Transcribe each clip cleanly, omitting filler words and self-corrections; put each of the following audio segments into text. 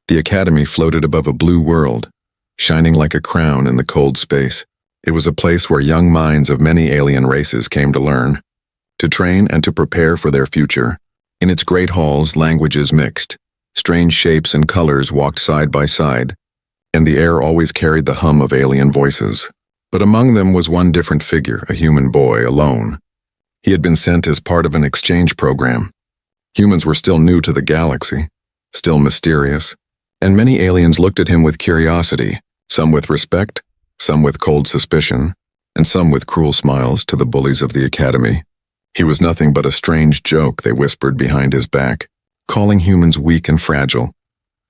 The academy floated above a blue world, shining like a crown in the cold space. It was a place where young minds of many alien races came to learn, to train and to prepare for their future. In its great halls, languages mixed. Strange shapes and colors walked side by side, and the air always carried the hum of alien voices. But among them was one different figure, a human boy, alone. He had been sent as part of an exchange program. Humans were still new to the galaxy, still mysterious, and many aliens looked at him with curiosity, some with respect, some with cold suspicion, and some with cruel smiles to the bullies of the academy. He was nothing but a strange joke, they whispered behind his back, calling humans weak and fragile.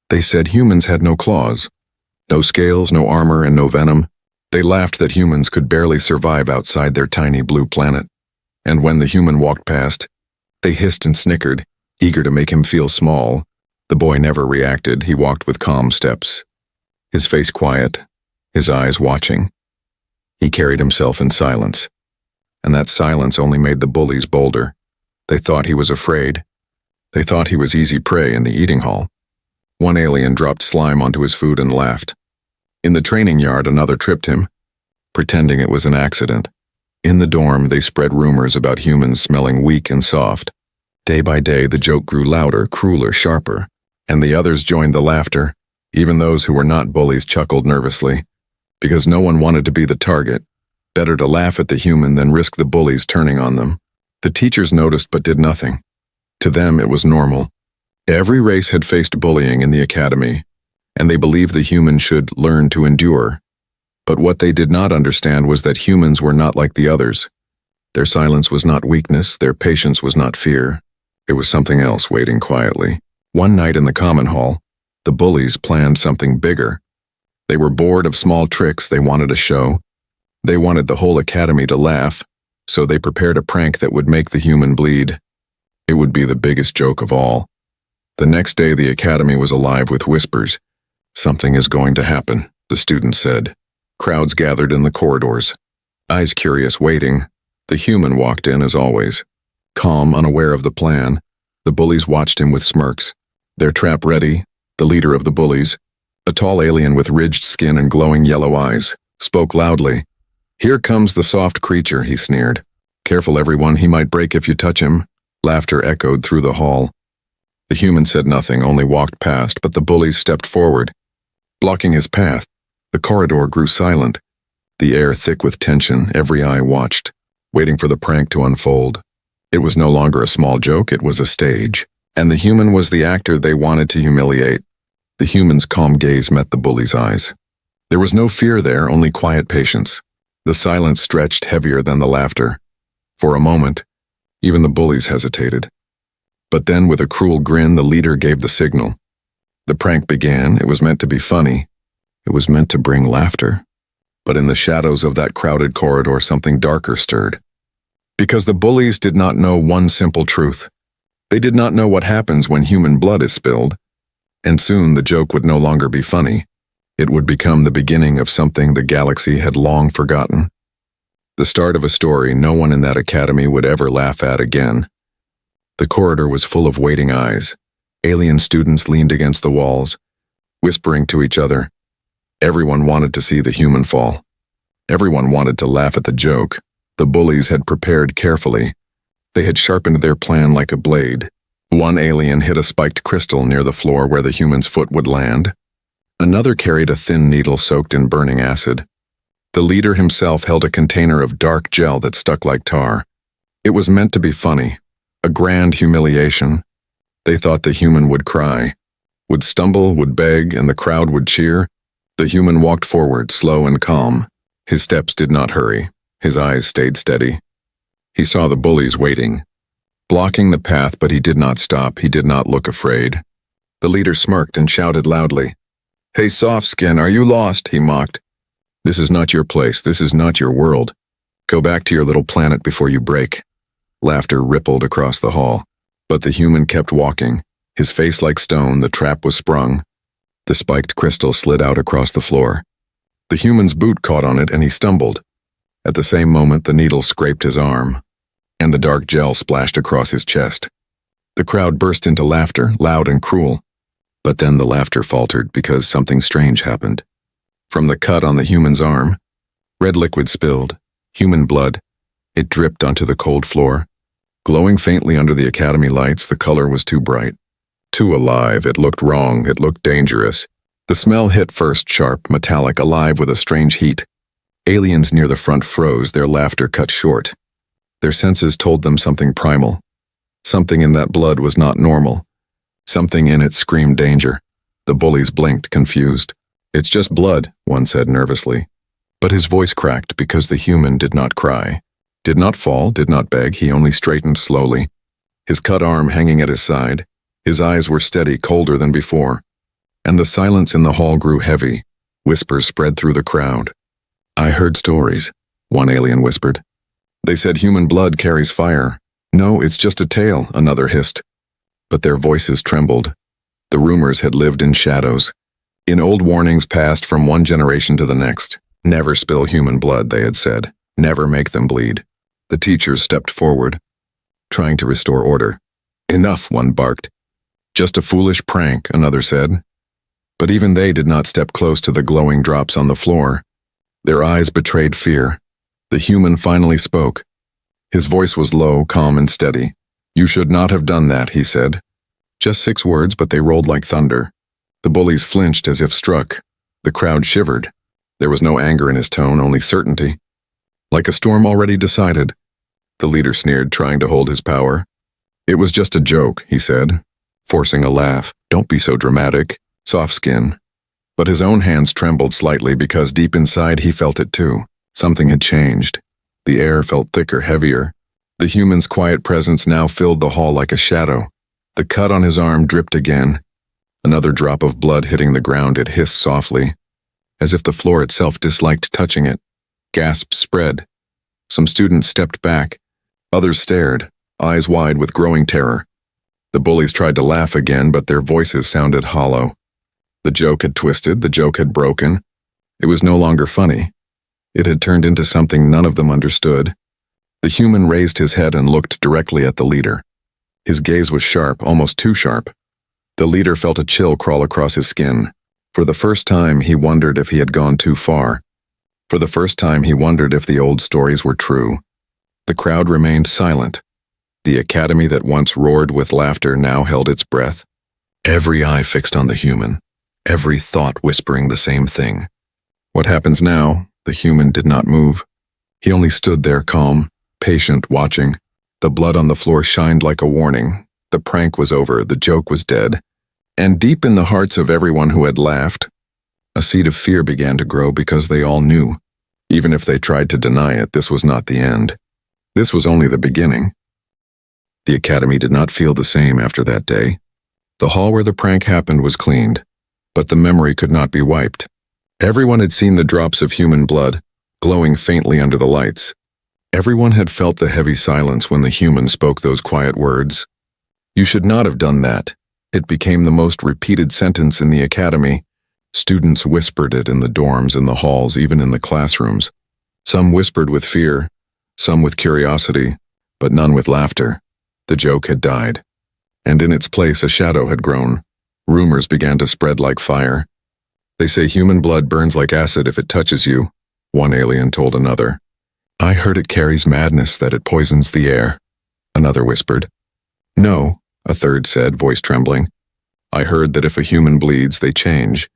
They said humans had no claws, no scales, no armor, and no venom. They laughed that humans could barely survive outside their tiny blue planet. And when the human walked past, they hissed and snickered, eager to make him feel small. The boy never reacted. He walked with calm steps, his face quiet, his eyes watching. He carried himself in silence, and that silence only made the bullies bolder. They thought he was afraid. They thought he was easy prey in the eating hall. One alien dropped slime onto his food and laughed. In the training yard, another tripped him, pretending it was an accident. In the dorm, they spread rumors about humans smelling weak and soft. Day by day, the joke grew louder, crueler, sharper, and the others joined the laughter. Even those who were not bullies chuckled nervously, because no one wanted to be the target. Better to laugh at the human than risk the bullies turning on them. The teachers noticed but did nothing. To them, it was normal. Every race had faced bullying in the academy, and they believed the human should learn to endure. But what they did not understand was that humans were not like the others. Their silence was not weakness, their patience was not fear. It was something else waiting quietly. One night in the common hall, the bullies planned something bigger. They were bored of small tricks. They wanted a show. They wanted the whole academy to laugh, so they prepared a prank that would make the human bleed. It would be the biggest joke of all. The next day, the academy was alive with whispers. "Something is going to happen," the students said. Crowds gathered in the corridors, eyes curious, waiting. The human walked in as always. Calm, unaware of the plan, the bullies watched him with smirks. Their trap ready, the leader of the bullies, a tall alien with ridged skin and glowing yellow eyes, spoke loudly. "Here comes the soft creature," he sneered. "Careful, everyone, he might break if you touch him." Laughter echoed through the hall. The human said nothing, only walked past, but the bullies stepped forward, blocking his path. The corridor grew silent, the air thick with tension. Every eye watched, waiting for the prank to unfold. It was no longer a small joke, it was a stage, and the human was the actor they wanted to humiliate. The human's calm gaze met the bully's eyes. There was no fear there, only quiet patience. The silence stretched heavier than the laughter. For a moment, even the bullies hesitated. But then, with a cruel grin, the leader gave the signal. The prank began. It was meant to be funny. It was meant to bring laughter. But in the shadows of that crowded corridor, something darker stirred. Because the bullies did not know one simple truth. They did not know what happens when human blood is spilled. And soon the joke would no longer be funny. It would become the beginning of something the galaxy had long forgotten. The start of a story no one in that academy would ever laugh at again. The corridor was full of waiting eyes. Alien students leaned against the walls, whispering to each other. Everyone wanted to see the human fall. Everyone wanted to laugh at the joke. The bullies had prepared carefully. They had sharpened their plan like a blade. One alien hid a spiked crystal near the floor where the human's foot would land. Another carried a thin needle soaked in burning acid. The leader himself held a container of dark gel that stuck like tar. It was meant to be funny, a grand humiliation. They thought the human would cry, would stumble, would beg, and the crowd would cheer. The human walked forward, slow and calm. His steps did not hurry. His eyes stayed steady. He saw the bullies waiting, blocking the path, but he did not stop. He did not look afraid. The leader smirked and shouted loudly. "Hey, soft skin, are you lost?" he mocked. "This is not your place. This is not your world. Go back to your little planet before you break." Laughter rippled across the hall, but the human kept walking. His face like stone, the trap was sprung. The spiked crystal slid out across the floor. The human's boot caught on it and he stumbled. At the same moment, the needle scraped his arm, and the dark gel splashed across his chest. The crowd burst into laughter, loud and cruel. But then the laughter faltered because something strange happened. From the cut on the human's arm, red liquid spilled, human blood. It dripped onto the cold floor. Glowing faintly under the academy lights, the color was too bright. Too alive, it looked wrong, it looked dangerous. The smell hit first sharp, metallic, alive with a strange heat. Aliens near the front froze, their laughter cut short. Their senses told them something primal. Something in that blood was not normal. Something in it screamed danger. The bullies blinked, confused. "It's just blood," one said nervously. But his voice cracked because the human did not cry. Did not fall, did not beg, he only straightened slowly. His cut arm hanging at his side. His eyes were steady, colder than before. And the silence in the hall grew heavy. Whispers spread through the crowd. "I heard stories," one alien whispered. "They said human blood carries fire." "No, it's just a tale," another hissed. But their voices trembled. The rumors had lived in shadows. In old warnings passed from one generation to the next. "Never spill human blood," they had said. "Never make them bleed." The teachers stepped forward, trying to restore order. "Enough," one barked. "Just a foolish prank," another said. But even they did not step close to the glowing drops on the floor. Their eyes betrayed fear. The human finally spoke. His voice was low, calm, and steady. "You should not have done that," he said. Just 6 words, but they rolled like thunder. The bullies flinched as if struck. The crowd shivered. There was no anger in his tone, only certainty. Like a storm already decided. The leader sneered, trying to hold his power. "It was just a joke," he said, forcing a laugh. "Don't be so dramatic. Soft skin." But his own hands trembled slightly because deep inside he felt it too. Something had changed. The air felt thicker, heavier. The human's quiet presence now filled the hall like a shadow. The cut on his arm dripped again. Another drop of blood hitting the ground, it hissed softly, as if the floor itself disliked touching it. Gasps spread. Some students stepped back. Others stared, eyes wide with growing terror. The bullies tried to laugh again, but their voices sounded hollow. The joke had twisted, the joke had broken. It was no longer funny. It had turned into something none of them understood. The human raised his head and looked directly at the leader. His gaze was sharp, almost too sharp. The leader felt a chill crawl across his skin. For the first time, he wondered if he had gone too far. For the first time, he wondered if the old stories were true. The crowd remained silent. The academy that once roared with laughter now held its breath. Every eye fixed on the human. Every thought whispering the same thing. What happens now? The human did not move. He only stood there calm, patient, watching. The blood on the floor shined like a warning. The prank was over, the joke was dead. And deep in the hearts of everyone who had laughed, a seed of fear began to grow because they all knew. Even if they tried to deny it, this was not the end. This was only the beginning. The academy did not feel the same after that day. The hall where the prank happened was cleaned, but the memory could not be wiped. Everyone had seen the drops of human blood, glowing faintly under the lights. Everyone had felt the heavy silence when the human spoke those quiet words. "You should not have done that." It became the most repeated sentence in the academy. Students whispered it in the dorms, in the halls, even in the classrooms. Some whispered with fear, some with curiosity, but none with laughter. The joke had died. And in its place a shadow had grown. Rumors began to spread like fire. "They say human blood burns like acid if it touches you," one alien told another. "I heard it carries madness, that it poisons the air," another whispered. "No," a third said, voice trembling. "I heard that if a human bleeds, they change.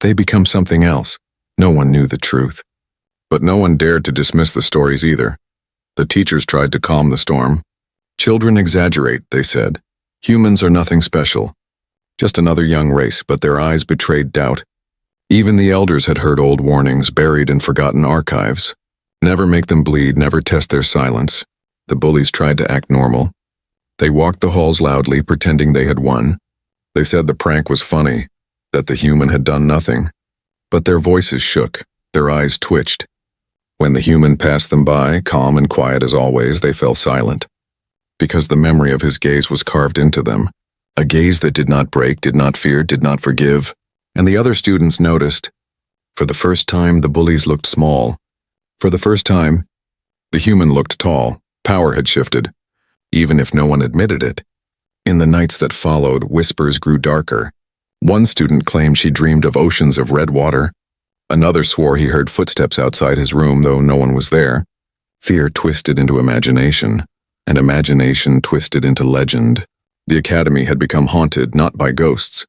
They become something else." No one knew the truth. But no one dared to dismiss the stories either. The teachers tried to calm the storm. "Children exaggerate," they said. "Humans are nothing special. Just another young race," but their eyes betrayed doubt. Even the elders had heard old warnings buried in forgotten archives. Never make them bleed, never test their silence. The bullies tried to act normal. They walked the halls loudly, pretending they had won. They said the prank was funny, that the human had done nothing. But their voices shook, their eyes twitched. When the human passed them by, calm and quiet as always, they fell silent. Because the memory of his gaze was carved into them. A gaze that did not break, did not fear, did not forgive. And the other students noticed. For the first time, the bullies looked small. For the first time, the human looked tall. Power had shifted, even if no one admitted it. In the nights that followed, whispers grew darker. One student claimed she dreamed of oceans of red water. Another swore he heard footsteps outside his room, though no one was there. Fear twisted into imagination, and imagination twisted into legend. The academy had become haunted not by ghosts,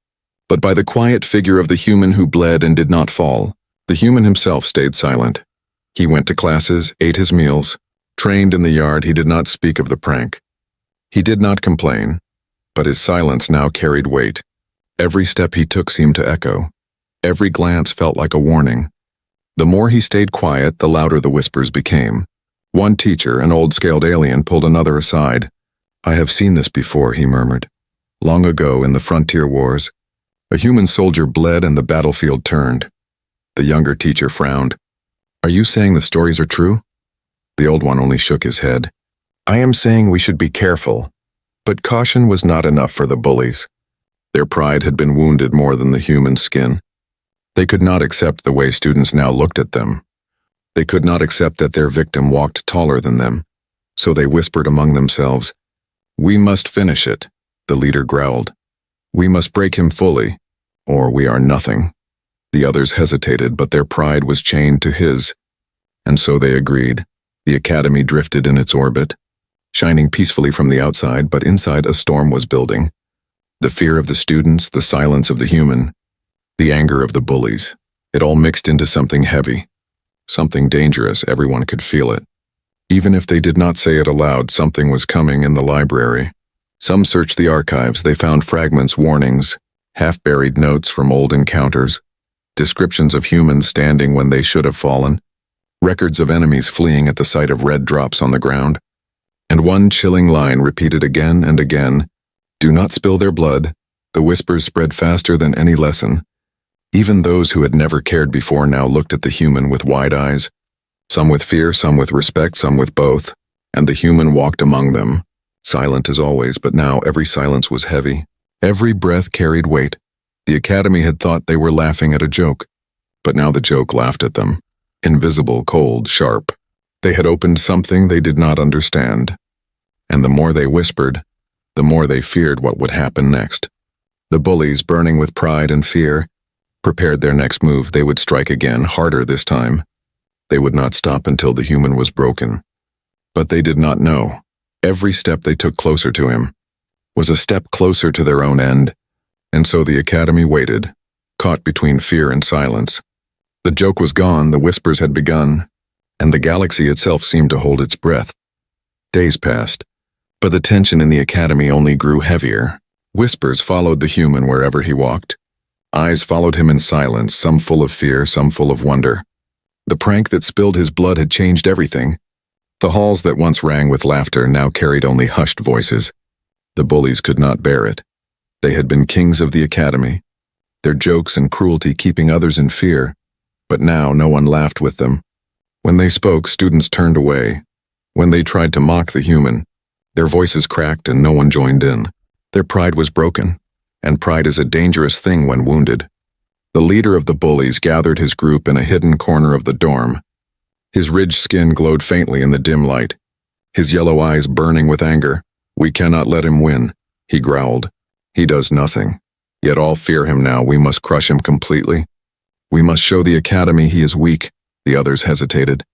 but by the quiet figure of the human who bled and did not fall. The human himself stayed silent. He went to classes, ate his meals, trained in the yard. He did not speak of the prank. He did not complain, but his silence now carried weight. Every step he took seemed to echo. Every glance felt like a warning. The more he stayed quiet, the louder the whispers became. One teacher, an old-scaled alien, pulled another aside. "I have seen this before," he murmured. "Long ago, in the frontier wars, a human soldier bled and the battlefield turned." The younger teacher frowned. "Are you saying the stories are true?" The old one only shook his head. "I am saying we should be careful." But caution was not enough for the bullies. Their pride had been wounded more than the human skin. They could not accept the way students now looked at them. They could not accept that their victim walked taller than them. So they whispered among themselves, "We must finish it," the leader growled. "We must break him fully, or we are nothing." The others hesitated, but their pride was chained to his. And so they agreed. The academy drifted in its orbit, shining peacefully from the outside, but inside a storm was building. The fear of the students, the silence of the human, the anger of the bullies. It all mixed into something heavy, something dangerous. Everyone could feel it. Even if they did not say it aloud, something was coming in the library. Some searched the archives. They found fragments, warnings, half-buried notes from old encounters, descriptions of humans standing when they should have fallen, records of enemies fleeing at the sight of red drops on the ground. And one chilling line repeated again and again, "Do not spill their blood." The whispers spread faster than any lesson. Even those who had never cared before now looked at the human with wide eyes, some with fear, some with respect, some with both, and the human walked among them, silent as always, but now every silence was heavy. Every breath carried weight. The academy had thought they were laughing at a joke, but now the joke laughed at them, invisible, cold, sharp. They had opened something they did not understand, and the more they whispered, the more they feared what would happen next. The bullies, burning with pride and fear, prepared their next move. They would strike again, harder this time. They would not stop until the human was broken. But they did not know. Every step they took closer to him was a step closer to their own end, and so the academy waited, caught between fear and silence. The joke was gone, the whispers had begun, and the galaxy itself seemed to hold its breath. Days passed, but the tension in the academy only grew heavier. Whispers followed the human wherever he walked. Eyes followed him in silence, some full of fear, some full of wonder. The prank that spilled his blood had changed everything. The halls that once rang with laughter now carried only hushed voices. The bullies could not bear it. They had been kings of the academy, their jokes and cruelty keeping others in fear, but now no one laughed with them. When they spoke, students turned away. When they tried to mock the human, their voices cracked and no one joined in. Their pride was broken, and pride is a dangerous thing when wounded. The leader of the bullies gathered his group in a hidden corner of the dorm. His ridged skin glowed faintly in the dim light, his yellow eyes burning with anger. "We cannot let him win," he growled. "He does nothing. Yet all fear him now. We must crush him completely. We must show the academy he is weak." The others hesitated,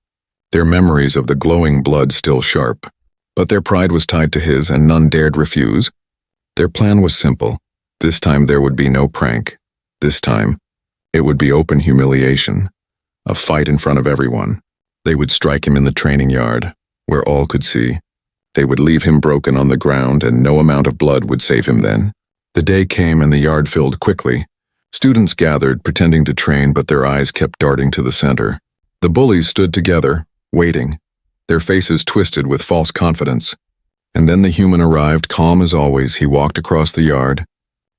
their memories of the glowing blood still sharp. But their pride was tied to his, and none dared refuse. Their plan was simple. This time there would be no prank. This time, it would be open humiliation, a fight in front of everyone. They would strike him in the training yard, where all could see. They would leave him broken on the ground, and no amount of blood would save him then. The day came and the yard filled quickly. Students gathered, pretending to train, but their eyes kept darting to the center. The bullies stood together, waiting, their faces twisted with false confidence. And then the human arrived, calm as always. He walked across the yard,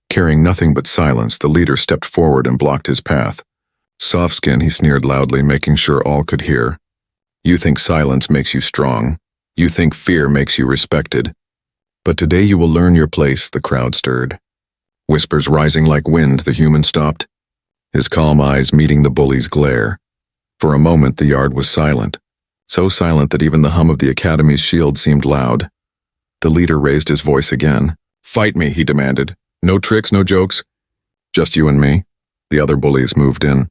carrying nothing but silence. The leader stepped forward and blocked his path. "Soft skin," he sneered loudly, making sure all could hear. "You think silence makes you strong. You think fear makes you respected. But today you will learn your place." The crowd stirred. Whispers rising like wind, the human stopped, his calm eyes meeting the bully's glare. For a moment the yard was silent, so silent that even the hum of the academy's shield seemed loud. The leader raised his voice again. "Fight me," he demanded. "No tricks, no jokes. Just you and me? The other bullies moved in.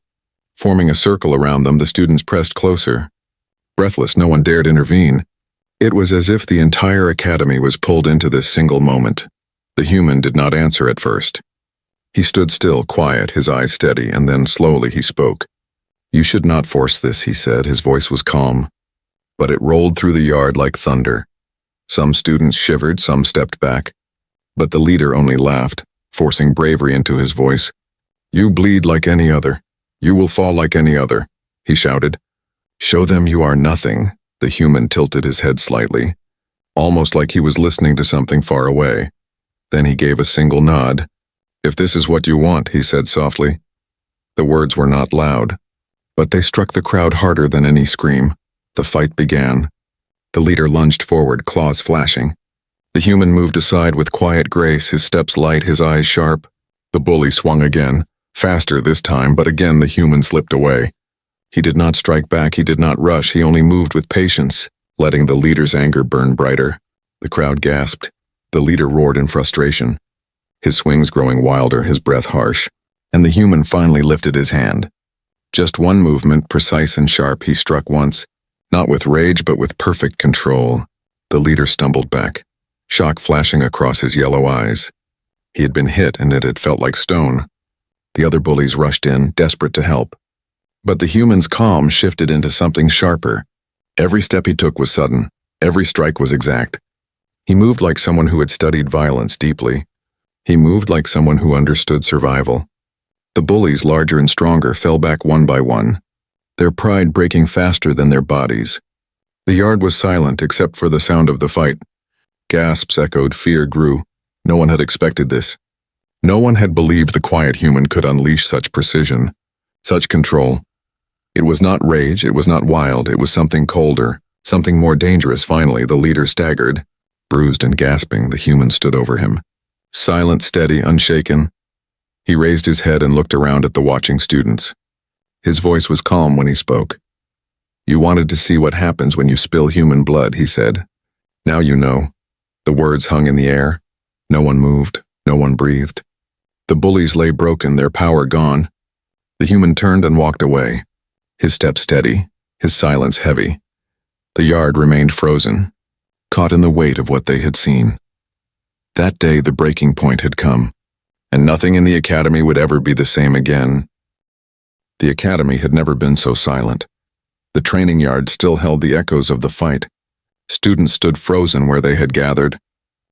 Forming a circle around them, the students pressed closer. Breathless, no one dared intervene. It was as if the entire academy was pulled into this single moment. The human did not answer at first. He stood still, quiet, his eyes steady, and then slowly he spoke. "You should not force this," he said. His voice was calm, but it rolled through the yard like thunder. Some students shivered, some stepped back, but the leader only laughed, forcing bravery into his voice. "You bleed like any other. You will fall like any other," he shouted. "Show them you are nothing." The human tilted his head slightly, almost like he was listening to something far away. Then he gave a single nod. "If this is what you want," he said softly. The words were not loud, but they struck the crowd harder than any scream. The fight began. The leader lunged forward, claws flashing. The human moved aside with quiet grace, his steps light, his eyes sharp. The bully swung again, faster this time, but again the human slipped away. He did not strike back, he did not rush, he only moved with patience, letting the leader's anger burn brighter. The crowd gasped. The leader roared in frustration, his swings growing wilder, his breath harsh, and the human finally lifted his hand. Just one movement, precise and sharp, he struck once, not with rage but with perfect control. The leader stumbled back, shock flashing across his yellow eyes. He had been hit, and it had felt like stone. The other bullies rushed in, desperate to help. But the human's calm shifted into something sharper. Every step he took was sudden. Every strike was exact. He moved like someone who had studied violence deeply. He moved like someone who understood survival. The bullies, larger and stronger, fell back one by one, their pride breaking faster than their bodies. The yard was silent except for the sound of the fight. Gasps echoed, fear grew. No one had expected this. No one had believed the quiet human could unleash such precision, such control. It was not rage, it was not wild, it was something colder, something more dangerous. Finally, the leader staggered. Bruised and gasping, the human stood over him. Silent, steady, unshaken. He raised his head and looked around at the watching students. His voice was calm when he spoke. "You wanted to see what happens when you spill human blood," he said. "Now you know." The words hung in the air. No one moved, no one breathed. The bullies lay broken, their power gone. The human turned and walked away, his step steady, his silence heavy. The yard remained frozen, caught in the weight of what they had seen. That day the breaking point had come, and nothing in the academy would ever be the same again. The academy had never been so silent. The training yard still held the echoes of the fight. Students stood frozen where they had gathered,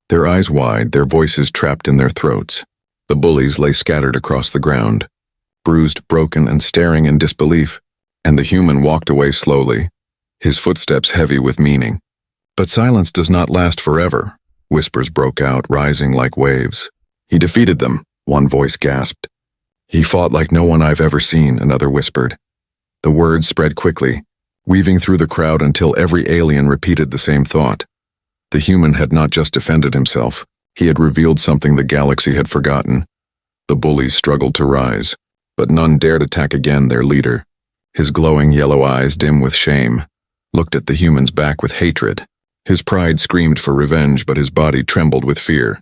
their eyes wide, their voices trapped in their throats. The bullies lay scattered across the ground, bruised, broken, and staring in disbelief, and the human walked away slowly, his footsteps heavy with meaning. But silence does not last forever. Whispers broke out, rising like waves. "He defeated them," one voice gasped. "He fought like no one I've ever seen," another whispered. The words spread quickly, weaving through the crowd until every alien repeated the same thought. The human had not just defended himself, he had revealed something the galaxy had forgotten. The bullies struggled to rise, but none dared attack again their leader. His glowing yellow eyes, dim with shame, looked at the human's back with hatred. His pride screamed for revenge, but his body trembled with fear.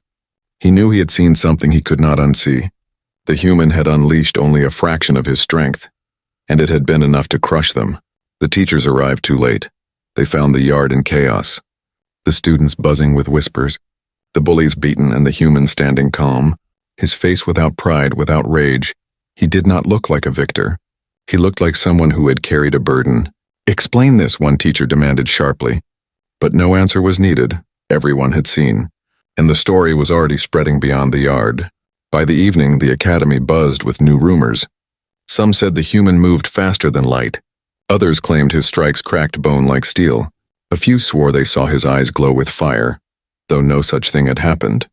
He knew he had seen something he could not unsee. The human had unleashed only a fraction of his strength, and it had been enough to crush them. The teachers arrived too late. They found the yard in chaos, the students buzzing with whispers, the bullies beaten and the human standing calm, his face without pride, without rage. He did not look like a victor. He looked like someone who had carried a burden. "Explain this," one teacher demanded sharply. But no answer was needed. Everyone had seen, and the story was already spreading beyond the yard. By the evening, the academy buzzed with new rumors. Some said the human moved faster than light. Others claimed his strikes cracked bone like steel. A few swore they saw his eyes glow with fire, though no such thing had happened.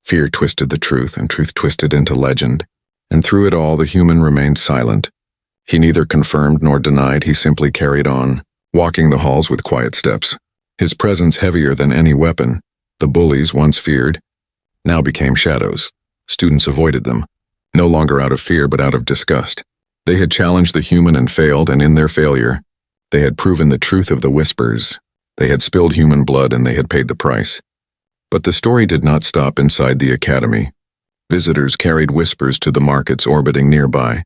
Fear twisted the truth, and truth twisted into legend. And through it all, the human remained silent. He neither confirmed nor denied, he simply carried on, walking the halls with quiet steps. His presence heavier than any weapon. The bullies, once feared, now became shadows. Students avoided them, no longer out of fear but out of disgust. They had challenged the human and failed, and in their failure, they had proven the truth of the whispers. They had spilled human blood and they had paid the price. But the story did not stop inside the academy. Visitors carried whispers to the markets orbiting nearby.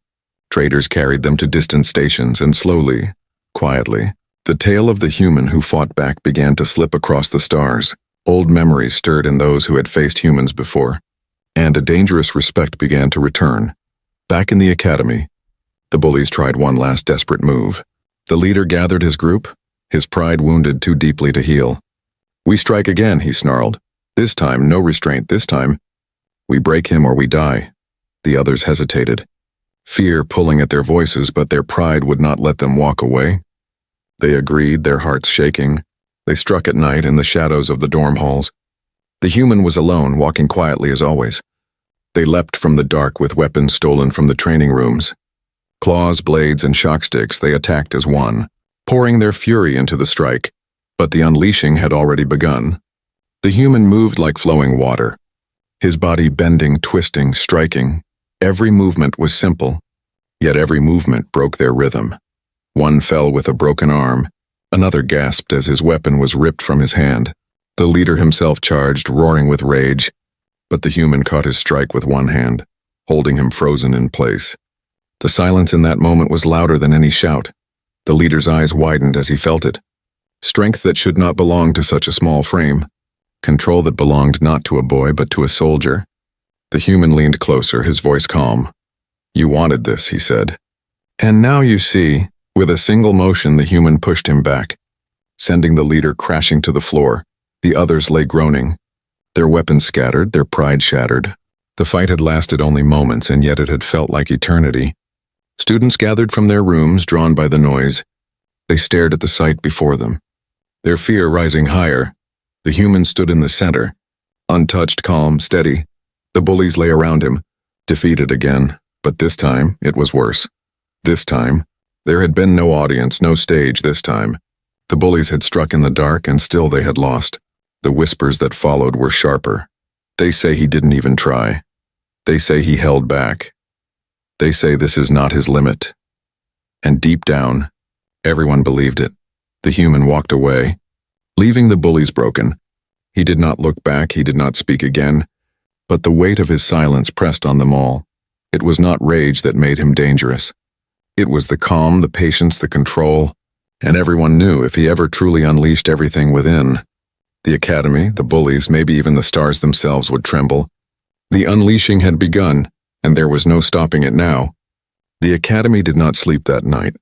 Traders carried them to distant stations, and slowly, quietly, the tale of the human who fought back began to slip across the stars. Old memories stirred in those who had faced humans before, and a dangerous respect began to return. Back in the academy, the bullies tried one last desperate move. The leader gathered his group, his pride wounded too deeply to heal. "We strike again," he snarled. "This time, no restraint, this time. We break him or we die." The others hesitated, fear pulling at their voices, but their pride would not let them walk away. They agreed, their hearts shaking. They struck at night in the shadows of the dorm halls. The human was alone, walking quietly as always. They leapt from the dark with weapons stolen from the training rooms. Claws, blades, and shock sticks, they attacked as one, pouring their fury into the strike. But the unleashing had already begun. The human moved like flowing water, his body bending, twisting, striking. Every movement was simple, yet every movement broke their rhythm. One fell with a broken arm. Another gasped as his weapon was ripped from his hand. The leader himself charged, roaring with rage, but the human caught his strike with one hand, holding him frozen in place. The silence in that moment was louder than any shout. The leader's eyes widened as he felt it. Strength that should not belong to such a small frame. Control that belonged not to a boy but to a soldier. The human leaned closer, his voice calm. "You wanted this," he said. "And now you see." With a single motion, the human pushed him back, sending the leader crashing to the floor. The others lay groaning, their weapons scattered, their pride shattered. The fight had lasted only moments, and yet it had felt like eternity. Students gathered from their rooms, drawn by the noise. They stared at the sight before them, their fear rising higher. The human stood in the center, untouched, calm, steady. The bullies lay around him, defeated again, but this time it was worse. This time, there had been no audience, no stage this time. The bullies had struck in the dark, and still they had lost. The whispers that followed were sharper. They say he didn't even try. They say he held back. They say this is not his limit. And deep down, everyone believed it. The human walked away, leaving the bullies broken. He did not look back, he did not speak again, but the weight of his silence pressed on them all. It was not rage that made him dangerous. It was the calm, the patience, the control, and everyone knew if he ever truly unleashed everything within, the academy, the bullies, maybe even the stars themselves would tremble. The unleashing had begun, and there was no stopping it now. The academy did not sleep that night.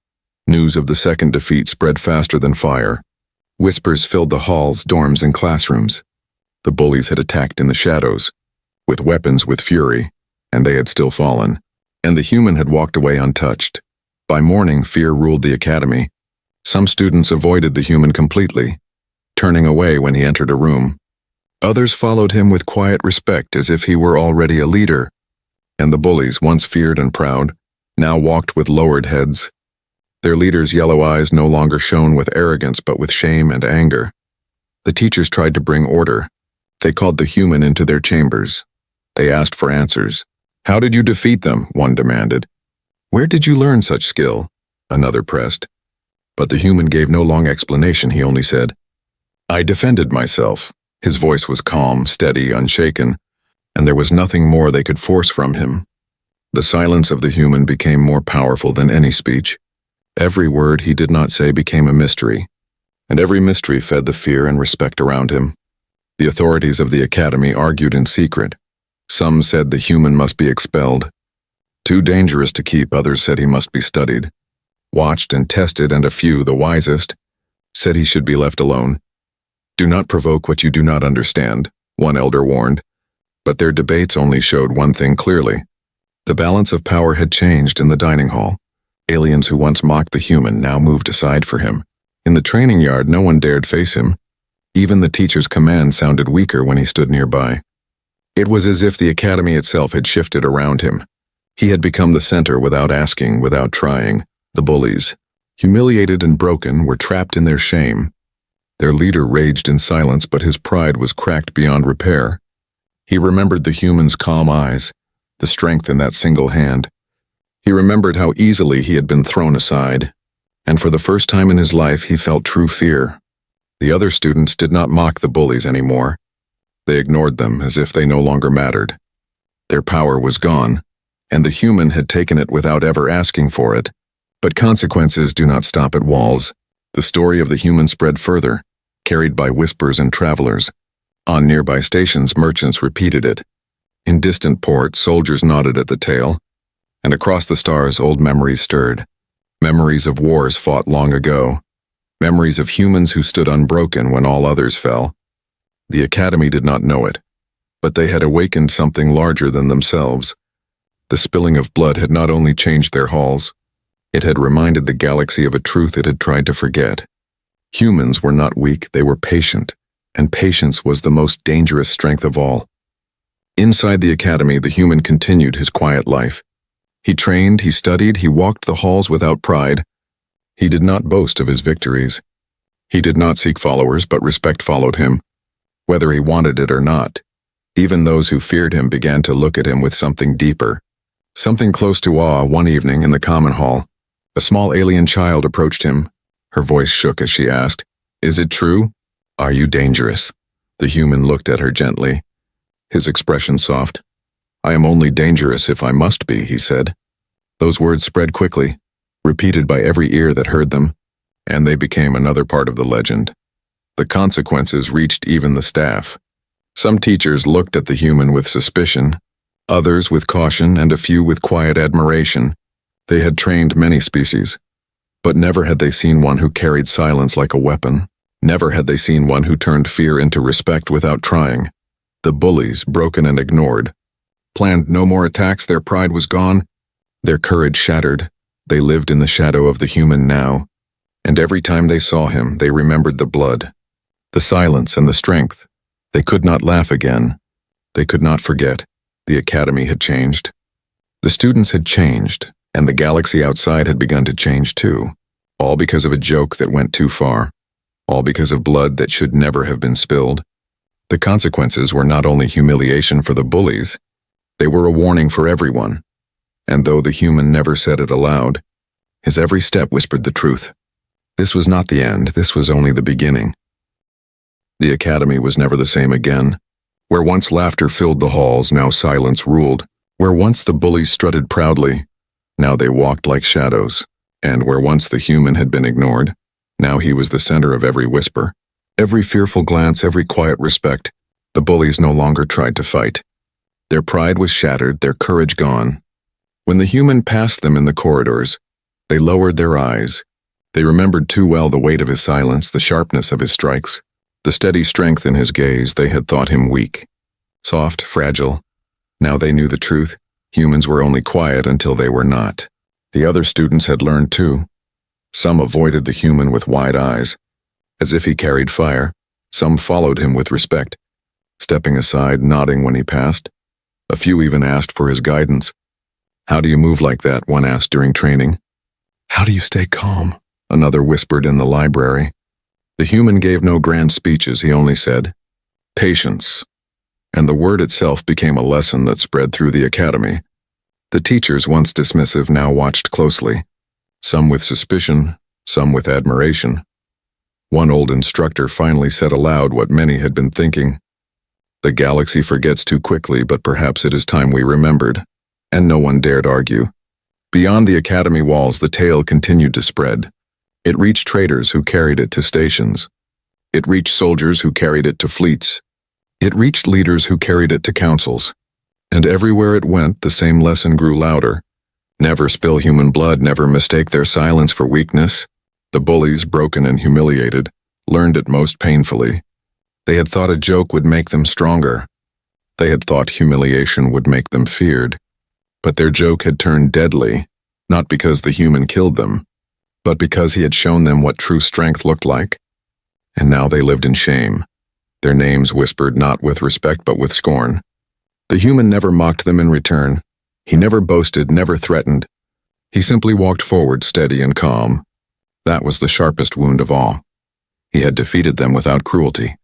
News of the second defeat spread faster than fire. Whispers filled the halls, dorms, and classrooms. The bullies had attacked in the shadows, with weapons, with fury, and they had still fallen, and the human had walked away untouched. By morning, fear ruled the academy. Some students avoided the human completely, turning away when he entered a room. Others followed him with quiet respect as if he were already a leader. And the bullies, once feared and proud, now walked with lowered heads. Their leader's yellow eyes no longer shone with arrogance but with shame and anger. The teachers tried to bring order. They called the human into their chambers. They asked for answers. "How did you defeat them?" one demanded. "Where did you learn such skill?" another pressed. But the human gave no long explanation. He only said, "I defended myself." His voice was calm, steady, unshaken, and there was nothing more they could force from him. The silence of the human became more powerful than any speech. Every word he did not say became a mystery, and every mystery fed the fear and respect around him. The authorities of the academy argued in secret. Some said the human must be expelled. Too dangerous to keep, others said he must be studied, watched and tested, and a few, the wisest, said he should be left alone. "Do not provoke what you do not understand," one elder warned. But their debates only showed one thing clearly. The balance of power had changed in the dining hall. Aliens who once mocked the human now moved aside for him. In the training yard, no one dared face him. Even the teacher's command sounded weaker when he stood nearby. It was as if the academy itself had shifted around him. He had become the center without asking, without trying. The bullies, humiliated and broken, were trapped in their shame. Their leader raged in silence, but his pride was cracked beyond repair. He remembered the human's calm eyes, the strength in that single hand. He remembered how easily he had been thrown aside, and for the first time in his life he felt true fear. The other students did not mock the bullies anymore. They ignored them as if they no longer mattered. Their power was gone, and the human had taken it without ever asking for it. But consequences do not stop at walls. The story of the human spread further, carried by whispers and travelers. On nearby stations, merchants repeated it. In distant ports, soldiers nodded at the tale, and across the stars, old memories stirred. Memories of wars fought long ago. Memories of humans who stood unbroken when all others fell. The Academy did not know it, but they had awakened something larger than themselves. The spilling of blood had not only changed their halls, it had reminded the galaxy of a truth it had tried to forget. Humans were not weak, they were patient, and patience was the most dangerous strength of all. Inside the Academy, the human continued his quiet life. He trained, he studied, he walked the halls without pride. He did not boast of his victories. He did not seek followers, but respect followed him, whether he wanted it or not. Even those who feared him began to look at him with something deeper, something close to awe. One evening in the common hall, a small alien child approached him. Her voice shook as she asked, "Is it true? Are you dangerous?" The human looked at her gently, his expression soft. "I am only dangerous if I must be," he said. Those words spread quickly, repeated by every ear that heard them, and they became another part of the legend. The consequences reached even the staff. Some teachers looked at the human with suspicion, others with caution, and a few with quiet admiration. They had trained many species, but never had they seen one who carried silence like a weapon. Never had they seen one who turned fear into respect without trying. The bullies, broken and ignored, planned no more attacks. Their pride was gone, their courage shattered. They lived in the shadow of the human now, and every time they saw him, they remembered the blood, the silence, and the strength. They could not laugh again. They could not forget. The Academy had changed. The students had changed, and the galaxy outside had begun to change too. All because of a joke that went too far. All because of blood that should never have been spilled. The consequences were not only humiliation for the bullies, they were a warning for everyone. And though the human never said it aloud, his every step whispered the truth. This was not the end, this was only the beginning. The Academy was never the same again. Where once laughter filled the halls, now silence ruled. Where once the bullies strutted proudly, now they walked like shadows. And where once the human had been ignored, now he was the center of every whisper. Every fearful glance, every quiet respect. The bullies no longer tried to fight. Their pride was shattered, their courage gone. When the human passed them in the corridors, they lowered their eyes. They remembered too well the weight of his silence, the sharpness of his strikes, the steady strength in his gaze. They had thought him weak, soft, fragile. Now they knew the truth. Humans were only quiet until they were not. The other students had learned too. Some avoided the human with wide eyes, as if he carried fire. Some followed him with respect, stepping aside, nodding when he passed. A few even asked for his guidance. "How do you move like that?" one asked during training. "How do you stay calm?" another whispered in the library. The human gave no grand speeches, he only said, "Patience." And the word itself became a lesson that spread through the Academy. The teachers, once dismissive, now watched closely, some with suspicion, some with admiration. One old instructor finally said aloud what many had been thinking. "The galaxy forgets too quickly, but perhaps it is time we remembered." And no one dared argue. Beyond the Academy walls, the tale continued to spread. It reached traders who carried it to stations. It reached soldiers who carried it to fleets. It reached leaders who carried it to councils. And everywhere it went, the same lesson grew louder. Never spill human blood, never mistake their silence for weakness. The bullies, broken and humiliated, learned it most painfully. They had thought a joke would make them stronger. They had thought humiliation would make them feared. But their joke had turned deadly, not because the human killed them, but because he had shown them what true strength looked like. And now they lived in shame. Their names whispered not with respect but with scorn. The human never mocked them in return. He never boasted, never threatened. He simply walked forward, steady and calm. That was the sharpest wound of all. He had defeated them without cruelty.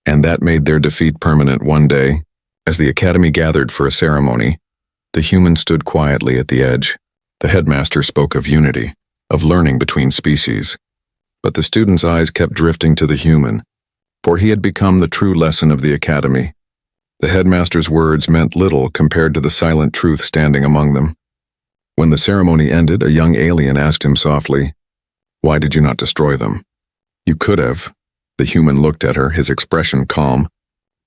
And that made their defeat permanent. One day, as the Academy gathered for a ceremony, the human stood quietly at the edge. The headmaster spoke of unity, of learning between species. But the students' eyes kept drifting to the human, for he had become the true lesson of the Academy. The headmaster's words meant little compared to the silent truth standing among them. When the ceremony ended, a young alien asked him softly, "Why did you not destroy them?" "You could have." The human looked at her, his expression calm.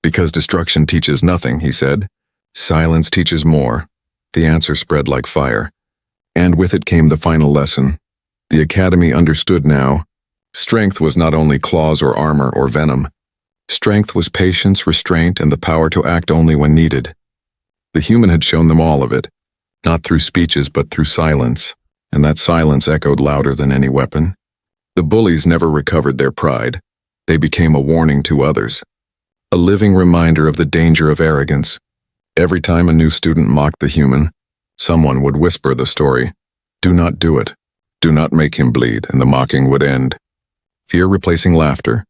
"Because destruction teaches nothing," he said. "Silence teaches more." The answer spread like fire. And with it came the final lesson. The academy understood now. Strength was not only claws or armor or venom. Strength was patience, restraint, and the power to act only when needed. The human had shown them all of it, not through speeches but through silence, and that silence echoed louder than any weapon. The bullies never recovered their pride. They became a warning to others, a living reminder of the danger of arrogance. Every time a new student mocked the human, someone would whisper the story, "Do not do it. Do not make him bleed," and the mocking would end. Fear replacing laughter,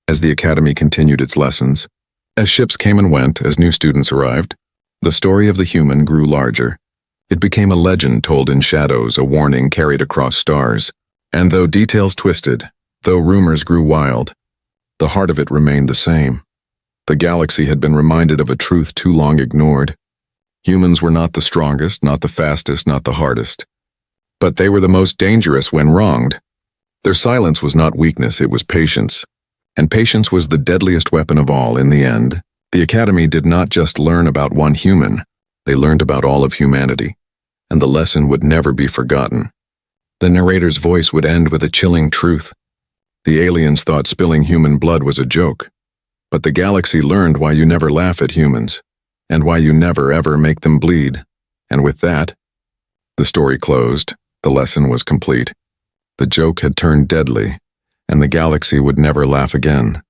as the academy continued its lessons. As ships came and went, as new students arrived, the story of the human grew larger. It became a legend told in shadows, a warning carried across stars. And though details twisted, though rumors grew wild, the heart of it remained the same. The galaxy had been reminded of a truth too long ignored. Humans were not the strongest, not the fastest, not the hardest. But they were the most dangerous when wronged. Their silence was not weakness, it was patience. And patience was the deadliest weapon of all in the end. The academy did not just learn about one human, they learned about all of humanity. And the lesson would never be forgotten. The narrator's voice would end with a chilling truth. The aliens thought spilling human blood was a joke. But the galaxy learned why you never laugh at humans, and why you never ever make them bleed. And with that, the story closed, the lesson was complete. The joke had turned deadly, and the galaxy would never laugh again.